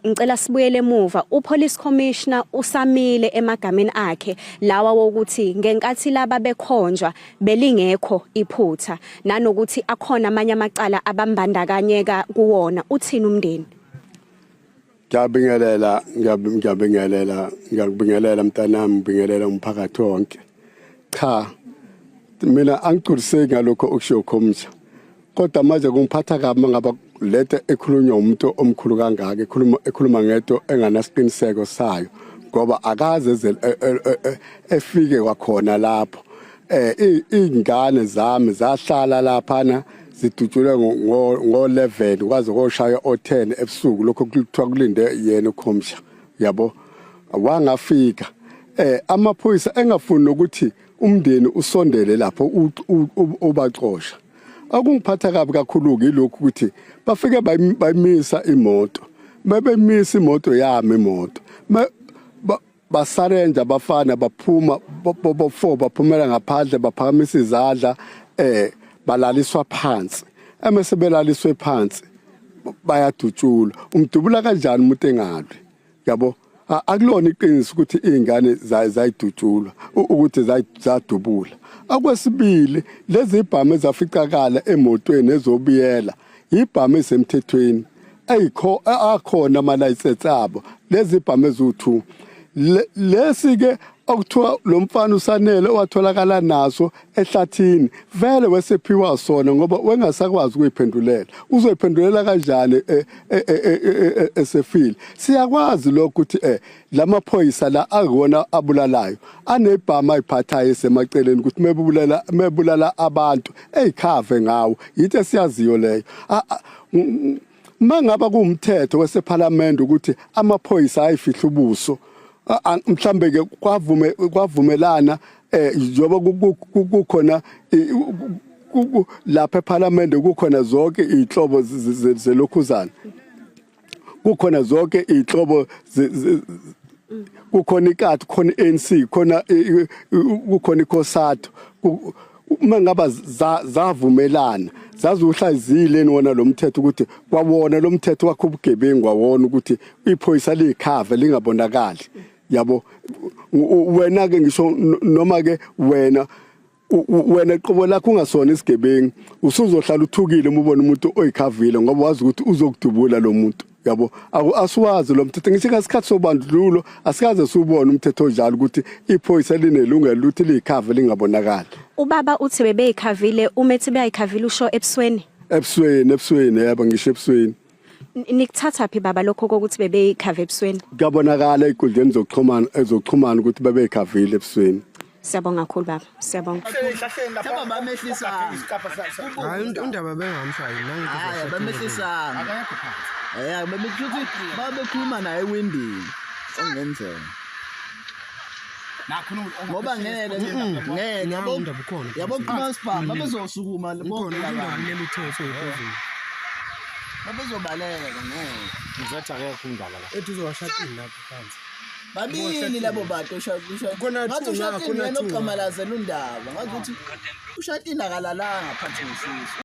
ngicela sibuyele emuva upolice commissioner usamile emagameni akhe lawa wokuthi ngenkathi laba bekhonjwa belingekho iphutha nanokuthi akhona amanye amacala abambandakanyeka kuwona uthini umndeni. Ngiyabingelela mntanami, ngibingelela umphakathi wonke. Cha, mina angigculiseki ngalokho okushiwo khomsha. Kodwa manje kungiphatha kabi mangaba lethe ekhulunywa umuntu omkhulu kangaka ekhuluma ngento enganasiqiniseko sayo ngoba akaze efike kwakhona lapho. Izingane zami zahlala laphana zidutshulwe ngo-11 kwaze koshaya o-10 ebusuku lokho kuthiwa kulinde yena ukhomsha yabo wangafika. Amaphoyisa engafuni ukuthi umndeni usondele lapho ubaxosha. Akungiphatha kabi kakhulu yilokhu ukuthi bafike bayimisa imoto. Bebemisa imoto yami imoto. Basarenja abafana baphuma bo4 baphumela ngaphandle baphakamisa izandla balaliswa phansi. Emase belaliswe phansi bayadutshula. Umdubula kanjani umuntu engadli? Yabo akulona iqiniso ukuthi izingane zayidutshulwa ukuthi zadubula. Akwesibili lezi ibhamu ezaficakala emotweni ezobiyela ibhamu esemthethweni akhona ama-license abo lezi ibhamu ezu2 lesi ke okuthiwa lo mfana usanele owatholakala naso ehlathini vele wesephiwa sona ngoba wengasakwazi ukuyiphendulela uzoyiphendulela kanjani esefile. Siyakwazi lokho ukuthi lamaphoyisa la akona abulalayo anebhama ayiphathayo esemaceleni ukuthi mebulala abantu eyikhave ngawo yitho esiyaziyo leyo. Mangaba kuumthetho wesePhalamende ukuthi amaphoyisa ayifihla ubuso mhlambe ke kwavumelana njoba kukhona lapha ePhalamende kukhona zonke inhlobo zelokhuzana kukhona zonke inhlobo kukhona ikati kukhona ANC kukhona ikhosatho mangaba zavumelana zazuhlazile wona lo mthetho ukuthi kwawona lo mthetho wakho ubugebengu wawona ukuthi iphoyisa likhave lingabonakali yabo. Wena ke ngisho noma ke wena iqobo lakho ungasona isigebengu usuzohlala uthukile uma ubona umuntu oyikhavile ngoba wazi ukuthi uzokudubula lo muntu yabo. Asiwazi lo mthetho ngisho ngasikhathi sobandlulo asikaze subone umthetho onjalo ukuthi iphoyisa linelungelo ukuthi likhave lingabonakali. Ubaba uthi bebeyikhavile umethi beyikhavile usho ebusweni yebo ngisho ebusweni. Nikuthatha phi baba lokho ukuthi bebeyikhave ebusweni? Kuyabonakala ezinkundleni zokuxhumana ukuthi bebeyikhavile ebusweni. Siyabonga kakhulu baba, siyabonga. Thaba bamehlisa. Hayi undaba bengamshayi nangithi. Hayi bamehlisa. Babethi babekhuluma naye ewindini. Ongenzeka. Ngoba ngeke yabo undaba ukhona. Yabo kumasipha babezosukuma bonke laba kuleli thetho ephezulu. Babezobaleka ngeke. Ngizathi akekho undaba la. Ethi uzowashatini lapha phansi. Babili labo bantu ushaya. Ngathi ushatini yena oqhamalazela undaba. Ngathi uthi ushatini akalalanga phansi ngesizo.